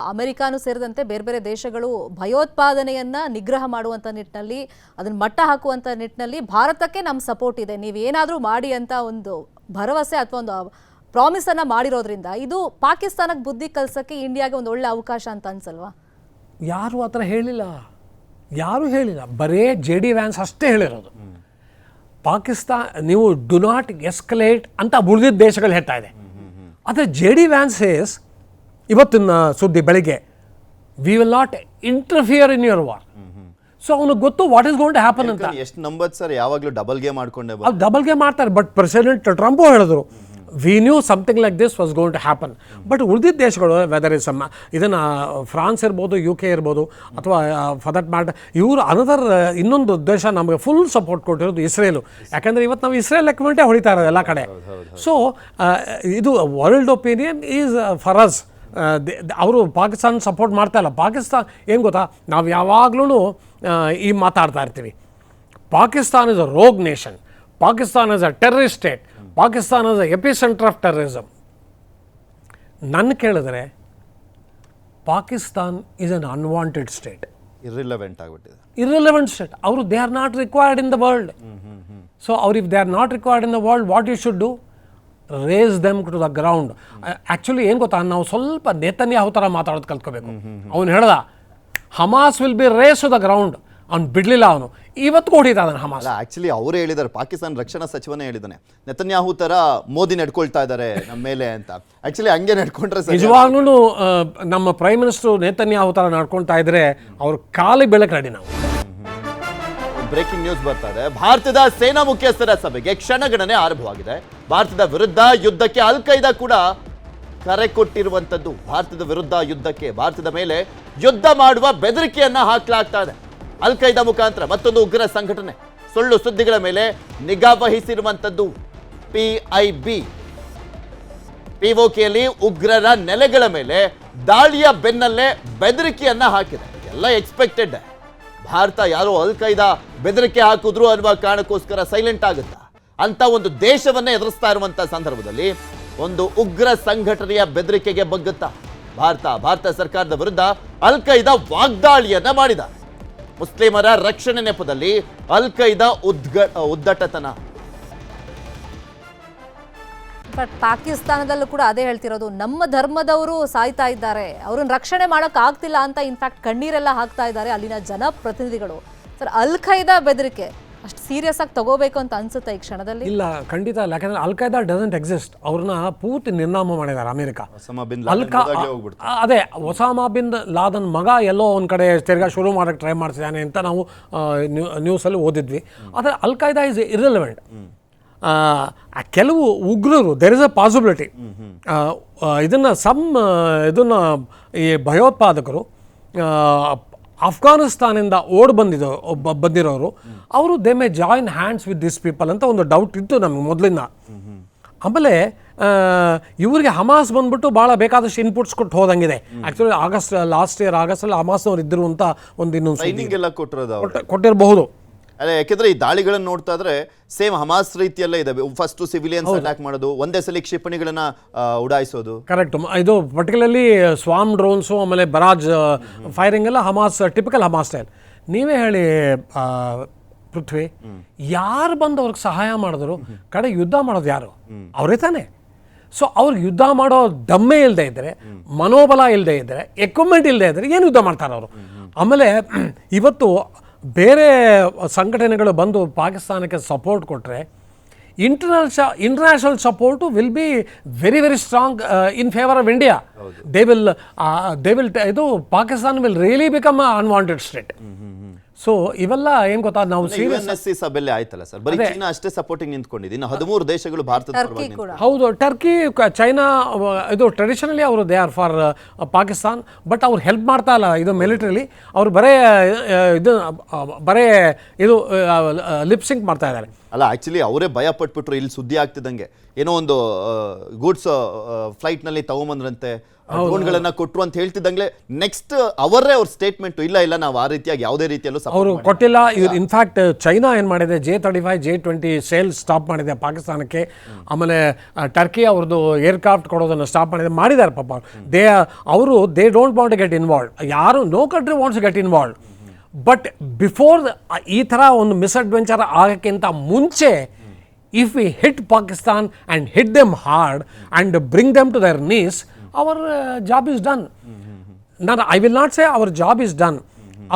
ಅಮೆರಿಕಾನು ಸೇರಿದಂತೆ ಬೇರೆ ಬೇರೆ ದೇಶಗಳು ಭಯೋತ್ಪಾದನೆಯನ್ನ ನಿಗ್ರಹ ಮಾಡುವಂತ ನಿಟ್ಟಿನಲ್ಲಿ ಅದನ್ನ ಮಟ್ಟ ಹಾಕುವಂತ ನಿಟ್ಟಿನಲ್ಲಿ ಭಾರತಕ್ಕೆ ನಮ್ಮ ಸಪೋರ್ಟ್ ಇದೆ, ನೀವು ಏನಾದರೂ ಮಾಡಿ ಅಂತ ಒಂದು ಭರವಸೆ ಅಥವಾ ಒಂದು ಪ್ರಾಮಿಸ್ ಅನ್ನ ಮಾಡಿರೋದ್ರಿಂದ ಇದು ಪಾಕಿಸ್ತಾನಕ್ಕೆ ಬುದ್ಧಿ ಕಲಿಸಕ್ಕೆ ಇಂಡಿಯಾಗೆ ಒಂದು ಒಳ್ಳೆ ಅವಕಾಶ ಅಂತ ಅನ್ಸಲ್ವಾ? ಯಾರು ಆ ಥರ ಹೇಳಿಲ್ಲ, ಯಾರೂ ಹೇಳಿಲ್ಲ. ಬರೇ JD ವ್ಯಾನ್ಸ್ ಅಷ್ಟೇ ಹೇಳಿರೋದು. ಪಾಕಿಸ್ತಾನ ನೀವು ಡು ನಾಟ್ ಎಸ್ಕಲೇಟ್ ಅಂತ ಉಳಿದಿದ್ದ ದೇಶಗಳು ಹೇಳ್ತಾ ಇದೆ. ಆದರೆ JD ವ್ಯಾನ್ಸ್ ಸೇಸ್ ಇವತ್ತಿನ ಸುದ್ದಿ ಬೆಳಿಗ್ಗೆ we will not interfere in your war. So ಅವನಿಗೆ ಗೊತ್ತು what is going to happen ಅಂತ. ಎಷ್ಟು ನಂಬತ್ ಸರ್, ಯಾವಾಗಲೂ ಡಬಲ್ ಗೇಮ್ ಮಾಡ್ಕೊಂಡೆ ಡಬಲ್ ಗೇಮ್ ಮಾಡ್ತಾರೆ. ಬಟ್ ಪ್ರೆಸಿಡೆಂಟ್ ಟ್ರಂಪು ಹೇಳಿದ್ರು we knew something like this was going to happen. But ಉಳಿದಿದ್ದ ದೇಶಗಳು ವೆದರ್ ಇಸ್ ಇದನ್ನು ಫ್ರಾನ್ಸ್ ಇರ್ಬೋದು, UK ಇರ್ಬೋದು, ಅಥವಾ ಫಾರ್ ದಟ್ ಮ್ಯಾಟರ್ ಇವರು ಅನದರ್ ಇನ್ನೊಂದು ದೇಶ ನಮಗೆ ಫುಲ್ ಸಪೋರ್ಟ್ ಕೊಟ್ಟಿರೋದು ಇಸ್ರೇಲು. ಯಾಕಂದರೆ ಇವತ್ತು ನಾವು ಇಸ್ರೇಲ್ ಲೆಕ್ಕಮೆಂಟೇ ಹೊಡಿತಾ ಇರೋದು ಎಲ್ಲ ಕಡೆ. ಸೊ ಇದು world opinion is for us. ಅವರು ಪಾಕಿಸ್ತಾನ ಸಪೋರ್ಟ್ ಮಾಡ್ತಾ ಇಲ್ಲ. ಪಾಕಿಸ್ತಾನ ಏನು ಗೊತ್ತಾ, ನಾವು ಯಾವಾಗಲೂ ಈ ಮಾತಾಡ್ತಾ ಇರ್ತೀವಿ, Pakistan is a rogue nation, Pakistan is a terrorist state, Pakistan is a epicentre of terrorism. ನನ್ನ ಕೇಳಿದ್ರೆ Pakistan is an unwanted state, irrelevant ಆಗಿಬಿಟ್ಟಿದೆ, ಇರ್ರಿಲೆವೆಂಟ್ ಸ್ಟೇಟ್. ಅವರು they are not required in the world. So ಅವ್ರು if they are not required in the world, what you should do, raze them to the ground. Actually ಏನು ಗೊತ್ತಾ, ನಾವು ಸ್ವಲ್ಪ Netanyahu ಥರ ಮಾತಾಡೋದು ಕಲ್ತ್ಕೋಬೇಕು. ಅವನು ಹೇಳ್ದ Hamas will be raze to the ground, ಅವ್ನು ಬಿಡಲಿಲ್ಲ. ಅವನು ಇವತ್ತು ಹೊಡಿತಾ ಇದ್ದಾನೆ ಹಮಾಸ್. ಆಕ್ಚುಲಿ ಅವರೇ ಹೇಳಿದ್ದಾರೆ, ಪಾಕಿಸ್ತಾನ ರಕ್ಷಣಾ ಸಚಿವನೇ ಹೇಳಿದ್ದಾನೆ, ನೆತನ್ಯಾಹು ತರ ಮೋದಿ ನಡ್ಕೊಳ್ತಾ ಇದ್ದಾರೆ ನಮ್ಮ ಮೇಲೆ ಅಂತ. ಆಕ್ಚುಲಿ ಹಂಗೆ ನಡ್ಕೊಂಡ್ರೆ ನಿಜವಾಗ್ಲೂ ನಮ್ಮ ಪ್ರೈಮ್ ಮಿನಿಸ್ಟರ್ ನೇತನ್ಯಾಹು ಥರ ನಡ್ಕೊಳ್ತಾ ಇದ್ರೆ ಅವ್ರ ಕಾಲಿಗೆ ಬೆಳಕು ರೆಡಿ. ನಾವು ಬ್ರೇಕಿಂಗ್ ನ್ಯೂಸ್ ಬರ್ತಾ ಇದೆ. ಭಾರತದ ಸೇನಾ ಮುಖ್ಯಸ್ಥರ ಸಭೆಗೆ ಕ್ಷಣಗಣನೆ ಆರಂಭವಾಗಿದೆ. ಭಾರತದ ವಿರುದ್ಧ ಯುದ್ಧಕ್ಕೆ ಅಲ್ ಖೈದಾ ಕೂಡ ಕರೆ ಕೊಟ್ಟಿರುವಂತದ್ದು. ಭಾರತದ ವಿರುದ್ಧ ಯುದ್ಧಕ್ಕೆ, ಭಾರತದ ಮೇಲೆ ಯುದ್ಧ ಮಾಡುವ ಬೆದರಿಕೆಯನ್ನ ಹಾಕಲಾಗ್ತಾ ಇದೆ. ಅಲ್ ಖೈದಾ ಮುಖಾಂತರ ಮತ್ತೊಂದು ಉಗ್ರ ಸಂಘಟನೆ ಸುಳ್ಳು ಸುದ್ದಿಗಳ ಮೇಲೆ ನಿಗಾ ವಹಿಸಿರುವಂತದ್ದು. PIB POKಯಲ್ಲಿ ಉಗ್ರರ ನೆಲೆಗಳ ಮೇಲೆ ದಾಳಿಯ ಬೆನ್ನಲ್ಲೇ ಬೆದರಿಕೆಯನ್ನ ಹಾಕಿದೆ. ಎಲ್ಲ ಎಕ್ಸ್ಪೆಕ್ಟೆಡ್. ಭಾರತ ಯಾರೋ ಅಲ್ ಖೈದಾ ಬೆದರಿಕೆ ಹಾಕಿದ್ರು ಅನ್ನುವ ಕಾರಣಕ್ಕೋಸ್ಕರ ಸೈಲೆಂಟ್ ಆಗುತ್ತಾ? ಅಂತ ಒಂದು ದೇಶವನ್ನೇ ಎದುರಿಸ್ತಾ ಇರುವಂತಹ ಸಂದರ್ಭದಲ್ಲಿ ಒಂದು ಉಗ್ರ ಸಂಘಟನೆಯ ಬೆದರಿಕೆಗೆ ಬಗ್ಗುತ್ತಾ ಭಾರತ ಸರ್ಕಾರದ ವಿರುದ್ಧ ಅಲ್ ಖೈದಾ ವಾಗ್ದಾಳಿಯನ್ನ ಮಾಡಿದ್ದಾರೆ. ಮುಸ್ಲಿಮರ ರಕ್ಷಣೆ ನೆಪದಲ್ಲಿ ಅಲ್ ಖೈದಾ ಉದ್ದಟತನ. ಬಟ್ ಪಾಕಿಸ್ತಾನದಲ್ಲೂ ಕೂಡ ಅದೇ ಹೇಳ್ತಿರೋದು, ನಮ್ಮ ಧರ್ಮದವರು ಸಾಯ್ತಾ ಇದ್ದಾರೆ, ಅವ್ರನ್ನ ರಕ್ಷಣೆ ಮಾಡಕ್ ಆಗ್ತಿಲ್ಲ ಅಂತ ಇನ್ಫ್ಯಾಕ್ಟ್ ಕಣ್ಣೀರೆಲ್ಲ ಹಾಕ್ತಾ ಇದ್ದಾರೆ ಅಲ್ಲಿನ ಜನಪ್ರತಿನಿಧಿಗಳು. ಸರ್, ಅಲ್ ಖೈದಾ ಬೆದರಿಕೆ ಅಷ್ಟು ಸೀರಿಯಸ್ ಆಗಿ ತಗೋಬೇಕು ಅಂತ ಅನ್ಸುತ್ತೆ ಈ ಕ್ಷಣದಲ್ಲಿ? ಇಲ್ಲ, ಖಂಡಿತ ಇಲ್ಲ. ಯಾಕಂದ್ರೆ ಅಲ್ ಖೈದಾ ಡಸಂಟ್ ಎಕ್ಸಿಸ್ಟ್. ಅವ್ರನ್ನ ಪೂರ್ತಿ ನಿರ್ನಾಮ ಮಾಡಿದ್ದಾರೆ ಅಮೆರಿಕ. ಅದೇ ಒಸಾಮಾ ಬಿನ್ ಲಾದನ್ ಮಗ ಎಲ್ಲೋ ಒಂದು ಕಡೆ ತಿರ್ಗಾ ಶುರು ಮಾಡೋಕ್ಕೆ ಟ್ರೈ ಮಾಡ್ತಿದ್ದಾನೆ ಅಂತ ನಾವು ನ್ಯೂಸಲ್ಲಿ ಓದಿದ್ವಿ. ಆದರೆ ಅಲ್ ಖೈದಾ ಇಸ್ ಇರ್ರೆಲೆವೆಂಟ್. ಕೆಲವು ಉಗ್ರರು, ದೇರ್ ಇಸ್ ಅ ಪಾಸಿಬಿಲಿಟಿ ಇದನ್ನು ಈ ಭಯೋತ್ಪಾದಕರು ಅಫ್ಘಾನಿಸ್ತಾನಿಂದ ಬಂದಿರೋರು ಅವರು they may join hands with this people ಅಂತ ಒಂದು ಡೌಟ್ ಇತ್ತು ನಮ್ಗೆ ಮೊದಲಿಂದ. ಆಮೇಲೆ ಇವರಿಗೆ ಹಮಾಸ್ ಬಂದ್ಬಿಟ್ಟು ಭಾಳ ಬೇಕಾದಷ್ಟು ಇನ್ಪುಟ್ಸ್ ಕೊಟ್ಟು ಹೋದಂಗಿದೆ. ಆ್ಯಕ್ಚುಲಿ ಲಾಸ್ಟ್ ಇಯರ್ ಆಗಸ್ಟಲ್ಲಿ ಹಮಾಸ್ನವ್ರು ಇದ್ದರು ಅಂತ ಒಂದು ಇನ್ನೊಂದು ಕೊಟ್ಟಿರಬಹುದು. ಅಲ್ಲ, ಯಾಕೆಂದ್ರೆ ಈ ದಾಳಿಗಳನ್ನು ನೋಡ್ತಾ ಇದ್ರೆ ಸೇಮ್ ಹಮಾಸ್ ರೀತಿಯಲ್ಲೇ ಇದೆ. ಫಸ್ಟ್ ಸಿವಿಲಿಯನ್ಸ್ ಅಟ್ಯಾಕ್ ಮಾಡೋದು, ಒಂದೇ ಸಲ ಕ್ಷಿಪಣಿಗಳನ್ನ ಉಡಾಯಿಸೋದು. ಕರೆಕ್ಟ್. ಇದು ಪರ್ಟಿಕ್ಯುಲರ್ಲಿ ಸ್ವಾಮ್ ಡ್ರೋನ್ಸು, ಆಮೇಲೆ ಬರಾಜ್ ಫೈರಿಂಗ್ ಎಲ್ಲ ಹಮಾಸ್, ಟಿಪಿಕಲ್ ಹಮಾಸ್ ಸ್ಟೈಲ್. ನೀವೇ ಹೇಳಿ ಪೃಥ್ವಿ, ಯಾರು ಬಂದು ಅವ್ರಿಗೆ ಸಹಾಯ ಮಾಡಿದ್ರು? ಕಡೆ ಯುದ್ಧ ಮಾಡೋದು ಯಾರು? ಅವರೇ ತಾನೆ. ಸೊ ಅವ್ರಿಗೆ ಯುದ್ಧ ಮಾಡೋ ದಮ್ಮೆ ಇಲ್ಲದೆ ಇದ್ದರೆ, ಮನೋಬಲ ಇಲ್ಲದೆ ಇದ್ದರೆ, ಎಕ್ವಿಪ್ಮೆಂಟ್ ಇಲ್ಲದೆ ಇದ್ದರೆ ಏನು ಯುದ್ಧ ಮಾಡ್ತಾರೆ ಅವರು? ಆಮೇಲೆ ಇವತ್ತು ಬೇರೆ ಸಂಘಟನೆಗಳು ಬಂದು ಪಾಕಿಸ್ತಾನಕ್ಕೆ ಸಪೋರ್ಟ್ ಕೊಟ್ಟರೆ international support will be very very strong in favour of India. They will ಇದು Pakistan will really become unwanted state. So ಇವೆಲ್ಲ ಏನ್ ಗೊತ್ತಾ, ನಾವು ಸಭೆಯಲ್ಲಿ ಆಯ್ತಲ್ಲ ಸರ್, ಬರೀ ಚೀನಾ ಅಷ್ಟೇ ಸಪೋರ್ಟಿಂಗ್ ನಿಂತ್ಕೊಂಡಿದೆ, ಇನ್ನು 13 ದೇಶಗಳು ಭಾರತದ ಪರವಾಗಿ. ಹೌದು, ಟರ್ಕಿ, ಚೈನಾ ಇದು ಟ್ರೆಡಿಷನಲಿ ಅವರು they R for Pakistan. But ಅವ್ರು ಹೆಲ್ಪ್ ಮಾಡ್ತಾ ಇಲ್ಲ ಇದು ಮಿಲಿಟರಿಲಿ. ಅವ್ರು ಬರೇ ಇದು ಲಿಪ್ ಸಿಂಕ್ ಮಾಡ್ತಾ ಇದ್ದಾರೆ. ಅಲ್ಲ ಆಕ್ಚುಲಿ ಅವರೇ ಭಯ ಪಟ್ಬಿಟ್ರು, ಇಲ್ಲಿ ಸುದ್ದಿ ಆಗ್ತಿದ್ದಂಗೆ ಏನೋ ಒಂದು ಗೂಡ್ಸ್ ಫ್ಲೈಟ್ ನಲ್ಲಿ ತಗೊಂಬಂದ್ರಂತೆ, ಡ್ರೋನ್ಗಳನ್ನ ಕೊಟ್ರು ಅಂತ ಹೇಳ್ತಿದ್ದಂಗೆ ನೆಕ್ಸ್ಟ್ ಅವರೇ ಅವ್ರ ಸ್ಟೇಟ್ಮೆಂಟ್, ಇಲ್ಲ ನಾವು ಆ ರೀತಿಯಾಗಿ ಯಾವುದೇ ರೀತಿಯಲ್ಲೂ ಅವರು ಕೊಟ್ಟಿಲ್ಲ. ಇವ್ರು ಇನ್ಫ್ಯಾಕ್ಟ್ ಚೈನಾ ಏನು ಮಾಡಿದೆ, J-35 J-20 ಸೇಲ್ ಸ್ಟಾಪ್ ಮಾಡಿದೆ ಪಾಕಿಸ್ತಾನಕ್ಕೆ. ಆಮೇಲೆ ಟರ್ಕಿ ಅವ್ರದ್ದು ಏರ್ಕ್ರಾಫ್ಟ್ ಕೊಡೋದನ್ನು ಸ್ಟಾಪ್ ಮಾಡಿದ್ದಾರೆ ಪಾಪ. They don't want to get involve. ಯಾರು no country wants get involve. But before ಈ ಥರ ಒಂದು ಮಿಸ್ಅಡ್ವೆಂಚರ್ ಆಗೋಕ್ಕಿಂತ ಮುಂಚೆ if we hit Pakistan and hit them hard and bring them to their knees, our job is done. I will not say our job is done,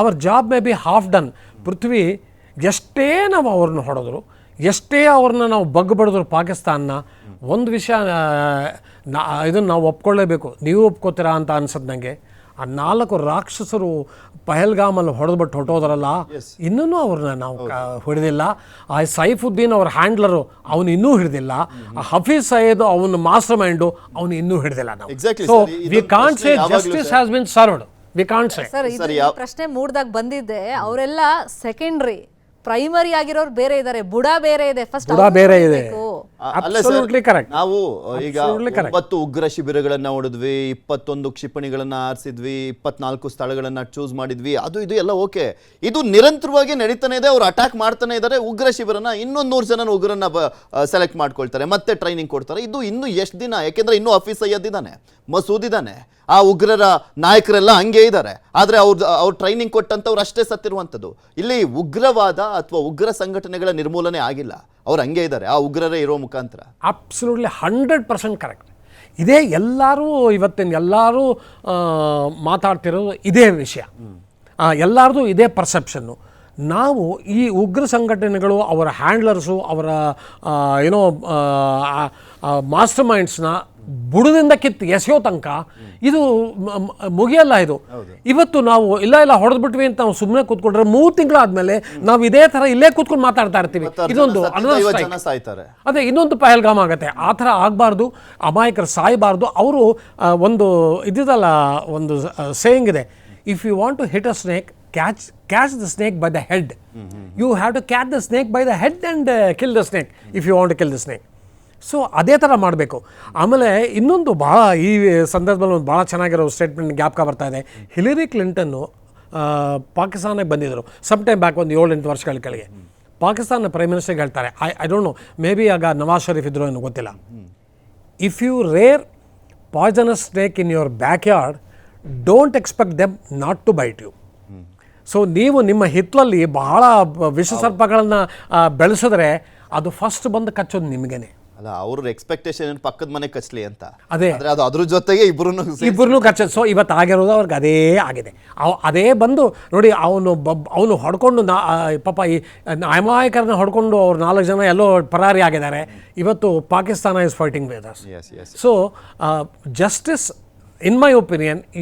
our job may be half done. Prithvi ಎಷ್ಟೇ ನಾವು ಅವ್ರನ್ನ ಹೊಡೆದ್ರು, ಎಷ್ಟೇ ಅವ್ರನ್ನ ನಾವು ಬಗ್ಬಡಿದ್ರು ಪಾಕಿಸ್ತಾನ, ಒಂದು ವಿಷಯ ಇದನ್ನು ನಾವು ಒಪ್ಕೊಳ್ಳೇಬೇಕು. ನೀವು ಒಪ್ಕೋತೀರಾ ಅಂತ ಅನ್ಸದ್ ನನಗೆ. ಆ 4 ರಾಕ್ಷಸರು ಪಹಲ್ಗಾಮಲ್ಲಿ ಹೊಡೆದ್ಬಿಟ್ಟು ಹೊಟ್ಟೋದ್ರಲ್ಲ, ಇನ್ನೂ ಅವ್ರನ್ನ ನಾವು ಹಿಡಿದಿಲ್ಲ. ಆ ಸೈಫುದ್ದೀನ್ ಅವ್ರ ಹ್ಯಾಂಡ್ಲರು ಅವನು ಇನ್ನೂ ಹಿಡಿದಿಲ್ಲ. ಆ ಹಫೀಜ್ ಸಯೀದ್ ಅವನ ಮಾಸ್ಟರ್ ಮೈಂಡು ಅವನು ಇನ್ನೂ ಹಿಡಿದಿಲ್ಲ ನಾವು. So we can't say justice has been served, we can't say. Sir, ಇದು ಪ್ರಶ್ನೆ ಮೂಡ್ದಾಗ ಬಂದಿದ್ದೆ. ಅವರೆಲ್ಲ ಸೆಕೆಂಡರಿ, ಪ್ರೈಮರಿ ಆಗಿರೋರು ಬೇರೆ ಇದ್ದಾರೆ, ಬುಡ ಬೇರೆ ಇದೆ, ಫಸ್ಟ್ ಬೇರೆ ಇದೆ. Absolutely correct. ನಾವು ಈಗ 9 ಉಗ್ರ ಶಿಬಿರಗಳನ್ನ ಹೊಡೆದ್ವಿ, 21 ಕ್ಷಿಪಣಿಗಳನ್ನ ಆರಿಸಿದ್ವಿ, 24 ಸ್ಥಳಗಳನ್ನ ಚೂಸ್ ಮಾಡಿದ್ವಿ, ಅದು ಇದು ಎಲ್ಲ ಓಕೆ. ಇದು ನಿರಂತರವಾಗಿ ನಡೀತಾನೆ ಇದೆ. ಅವ್ರು ಅಟ್ಯಾಕ್ ಮಾಡ್ತಾನೆ ಇದ್ದಾರೆ. ಉಗ್ರ ಶಿಬಿರನ ಇನ್ನೊಂದು 100 ಜನ ಉಗ್ರನ್ನ ಸೆಲೆಕ್ಟ್ ಮಾಡ್ಕೊಳ್ತಾರೆ, ಮತ್ತೆ ಟ್ರೈನಿಂಗ್ ಕೊಡ್ತಾರೆ. ಇದು ಇನ್ನು ಎಷ್ಟು ದಿನ? ಯಾಕೆಂದ್ರೆ ಇನ್ನೂ ಹಫೀಜ್ ಸಯ್ಯದ್ ಇದ್ದಾನೆ, ಮಸೂದ್ ಇದ್ದಾನೆ, ಆ ಉಗ್ರರ ನಾಯಕರೆಲ್ಲ ಹಂಗೆ ಇದ್ದಾರೆ. ಆದರೆ ಅವ್ರು ಟ್ರೈನಿಂಗ್ ಕೊಟ್ಟಂತವ್ರು ಅಷ್ಟೇ ಸತ್ತಿರುವಂಥದ್ದು. ಇಲ್ಲಿ ಉಗ್ರವಾದ ಅಥವಾ ಉಗ್ರ ಸಂಘಟನೆಗಳ ನಿರ್ಮೂಲನೆ ಆಗಿಲ್ಲ, ಅವ್ರು ಹಂಗೆ ಇದ್ದಾರೆ ಆ ಉಗ್ರರೇ ಇರೋ ಮುಖಾಂತರ. Absolutely 100% correct. ಇದೇ ಇವತ್ತಿನ ಎಲ್ಲರೂ ಮಾತಾಡ್ತಿರೋದು ಇದೇ ವಿಷಯ. ಎಲ್ಲರದು ಇದೇ ಪರ್ಸೆಪ್ಷನ್ನು. ನಾವು ಈ ಉಗ್ರ ಸಂಘಟನೆಗಳು, ಅವರ ಹ್ಯಾಂಡ್ಲರ್ಸು, ಅವರ ಮಾಸ್ಟರ್ ಮೈಂಡ್ಸ್ನ ಬುಡದಿಂದ ಕಿತ್ತು ಎಸೆಯೋ ತನಕ ಇದು ಮುಗಿಯಲ್ಲ. ಇದು ಇವತ್ತು ನಾವು ಇಲ್ಲ ಹೊಡೆದ್ಬಿಟ್ವಿ ಅಂತ ನಾವು ಸುಮ್ಮನೆ ಕೂತ್ಕೊಂಡ್ರೆ 3 ತಿಂಗಳಾದ್ಮೇಲೆ ನಾವು ಇದೇ ಥರ ಇಲ್ಲೇ ಕೂತ್ಕೊಂಡು ಮಾತಾಡ್ತಾ ಇರ್ತೀವಿ. ಇದೊಂದು ಅದೇ ಇನ್ನೊಂದು ಪಹಲ್ಗಾಮ್ ಆಗುತ್ತೆ. ಆ ಥರ ಆಗಬಾರ್ದು, ಅಮಾಯಕರು ಸಾಯಬಾರ್ದು. ಅವರು ಒಂದು ಇದಿದಲ್ಲ, ಒಂದು ಸೇಯಿಂಗ್ ಇದೆ, if you want to hit a snake, catch the snake by the head. You have to catch the snake by the head and kill the snake if you want to kill the snake. So ಅದೇ ಥರ ಮಾಡಬೇಕು. ಆಮೇಲೆ ಇನ್ನೊಂದು ಭಾಳ ಈ ಸಂದರ್ಭದಲ್ಲಿ ಒಂದು ಭಾಳ ಚೆನ್ನಾಗಿರೋ ಸ್ಟೇಟ್ಮೆಂಟ್ ಜ್ಞಾಪಕ ಬರ್ತಾ ಇದೆ. ಹಿಲರಿ ಕ್ಲಿಂಟನ್ನು ಪಾಕಿಸ್ತಾನಕ್ಕೆ ಬಂದಿದ್ದರು ಸಮ್ ಟೈಮ್ ಬ್ಯಾಕ್, ಒಂದು 7-8 ವರ್ಷಗಳ ಕೆಳಗೆ. ಪಾಕಿಸ್ತಾನ ಪ್ರೈಮ್ ಮಿನಿಸ್ಟರ್ಗೆ ಹೇಳ್ತಾರೆ, I don't know, maybe ಆಗ ನವಾಜ್ ಶರೀಫ್ ಇದ್ರು ಏನೋ ಗೊತ್ತಿಲ್ಲ, if you rear poisonous snake in your backyard, don't expect them not to bite you. So ನೀವು ನಿಮ್ಮ ಹಿತ್ತಲಲ್ಲಿ ಬಹಳ ವಿಷಸರ್ಪಗಳನ್ನು ಬೆಳೆಸಿದ್ರೆ ಅದು ಫಸ್ಟ್ ಬಂದು ಕಚ್ಚೋದು ನಿಮಗೇನೆ. ಅಲ್ಲ, ಅವ್ರ ಎಕ್ಸ್ಪೆಕ್ಟೇಷನ್ ಪಕ್ಕದ ಮನೆ ಕಚ್ಚಲಿ ಅಂತ. ಅದೇ ಅದು ಅದ್ರ ಜೊತೆಗೆ ಇಬ್ಬರನ್ನು ಕಚ್ಚೋದು. ಸೊ ಇವತ್ತು ಆಗಿರೋದು ಅವ್ರಿಗೆ ಅದೇ ಆಗಿದೆ. ಅದೇ ಬಂದು ನೋಡಿ, ಅವನು ಹೊಡ್ಕೊಂಡು ಪಾಪ ಈ ಅಮಾಯಕರನ್ನ ಹೊಡ್ಕೊಂಡು ಅವ್ರು 4 ಜನ ಎಲ್ಲೋ ಪರಾರಿ ಆಗಿದ್ದಾರೆ. ಇವತ್ತು Pakistan is fighting with us. So justice, in my opinion, is